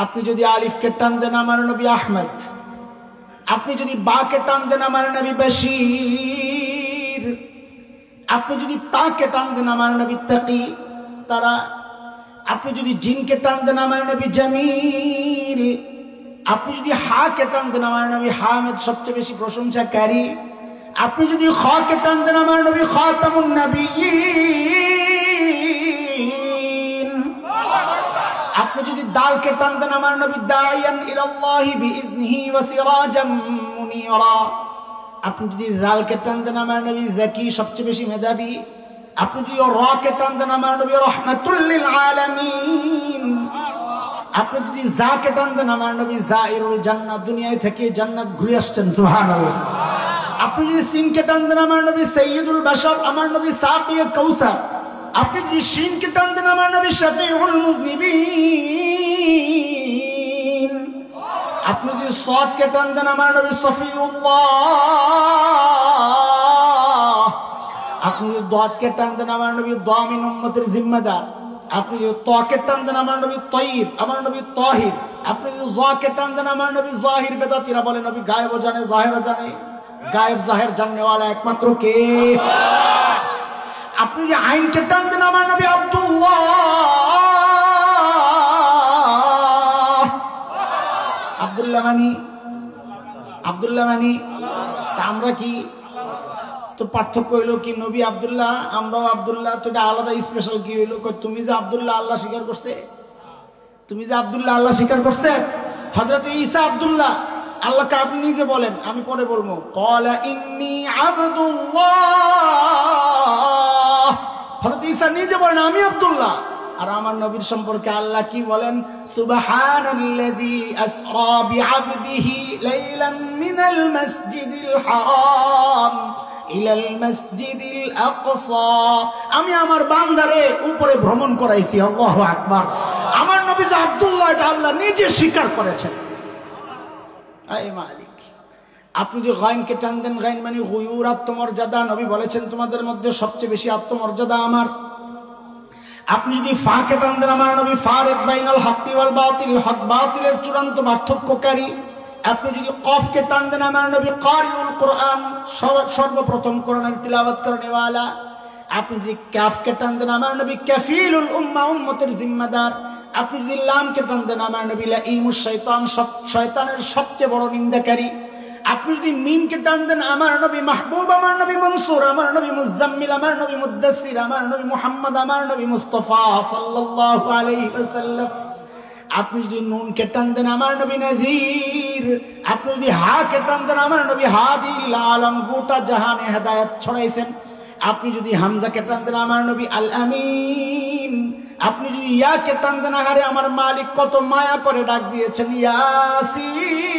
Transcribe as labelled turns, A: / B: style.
A: আপনি যদি আলিফকে টান দেন আমার নবী আহমদ, আপনি যদি বাকে টান দেন আমার নবী বশীর, আপনি যদি তাকে টান দেন আমার নবী তাকি তারা, আপনি যদি জিনকে টান দেন আমার নবী জামিল, আপনি যদি হাকে টান দেন আমার নবী হামিদ সবচেয়ে বেশি প্রশংসাকারী, আপনি যদি খাকে টান দেন আমার নবী খাতামুন নবিয়্যিন, আপনি যদি দালকে টান দেন আমার নবী দাইয়ান ইলাল্লাহি বিইজনিহি ওয়া সিরাজাম মুনীরা, আপনি যদি জালকে টান দেন আমার নবী যাকি সবচেয়ে বেশি মেধাবী, আপনি যদি রাকে টান দেন আমার নবী রাহমাতুল লিল আলামিন, আপনি যদি যাকে টান দেন আমার নবী জাইরুল জান্নাত দুনিয়ায় থেকে জান্নাত ঘুরে আসছেন সুবহানাল্লাহ, আপনি যদি সিনকে টান দেন আমার নবী সাইয়্যিদুল বাশার আমার নবী সাকিয়ে কাউসার, আপনি যদি শিনকে টান দেন আমার নবী শাফিউল মুযনিবিন, আপনি যদি সাদকে টান দেন আমার নবী সফিউল্লাহ, আপনি যদি দাদকে টান দেন আমার নবী দামিন উম্মতের জিম্মাদার, আপনি যদি তাকে টান দেন আমার নবী তাইয়্যিব আমার নবী তাহির, আপনি যদি যাকে টান দেন আমার নবী জাহির। বেদাতীরা বলে নবী গায়েবও জানে জাহিরও জানে, গায়েব জাহের জাননেওয়ালা একমাত্র কে? আপনি যে আইনকে টান দেন আমার নবী আব্দুল্লাহ, আব্দুল্লাহ মানি তা আমরা কি? তো পার্থক্য হইলো কি? নবী আব্দুল্লাহ আমরাও আব্দুল্লাহ, তো এটা আলাদা স্পেশাল কি হইলো? তুমি যে আব্দুল্লাহ আল্লাহ স্বীকার করছে, তুমি যে আব্দুল্লাহ আল্লাহ স্বীকার করছে, হযরত ঈসা আব্দুল্লাহ আল্লাহকে আপনি নিজে বলেন, আমি পরে বলবো ক্বালা ইন্নী আব্দুল্লাহ, হযরত ঈসা নিজে বলেন আমি আব্দুল্লাহ। আর আমার নবীর সম্পর্কে আল্লাহ কি বলেন? সুবহানাল্লাযী আসরা বিআবদিহি লাইলাম মিনাল মাসজিদিল হারাম ইলাল মাসজিদিল আকসা, আমি আমার বান্দারে উপরে ভ্রমণ করাইছি। আল্লাহু আকবার। আমার নবী যে আব্দুল্লাহ এটা আল্লাহ নিজে স্বীকার করেছেন। আয় মালিক, আপনি যে গায়নকে টান দেন, গায়ন মানে গুয়ুর আত্মমর্যাদা, নবী বলেছেন তোমাদের মধ্যে সবচেয়ে বেশি আত্মমর্যাদা আমার। আপনি যদি ফাকে টান দেন আমার নবী ফারিক বাইনাল হক্কি ওয়াল বাতিল, হক বাতিলের চূড়ান্ত পার্থক্যকারী। আপনি যদি কফকে টান দেন আমার নবী কারিউল কোরআন, সর্বপ্রথম কোরআনের তিলাওয়াত করেনেওয়ালা। আপনি যদি কাফকে টান দেন আমার নবী কাফিলুল উম্মাহ, উম্মতের জিম্মাদার। আপনি যদি লামকে টান দেন আমার নবী লাঈমুশ শয়তান, শয়তানের সবচেয়ে বড় নিন্দাকারী। আপনি যদি মিমকে টান দেন আমার নবী মাহবুব, আমার নবী মনসুর, আমার নবী মুজাম্মিল, আমার নবী মুদ্দাসির, আমার নবী মুহাম্মদ, আমার নবী মুস্তাফা সাল্লাল্লাহু আলাইহি ওয়াসাল্লাম। আপনি যদি নুনকে টান দেন আমার নবী নাযীর। আপনি যদি হাকে টান দেন আমার নবী হাদিল আলম, গোটা জাহানে হেদায়েত ছড়াইছেন। আপনি যদি হামজাকে টান দেন আমার নবী আল আমিন। আপনি যদি ইয়াকে টান দেন, আহারে আমার মালিক কত মায়া করে ডাক দিয়েছেন ইয়াসিন।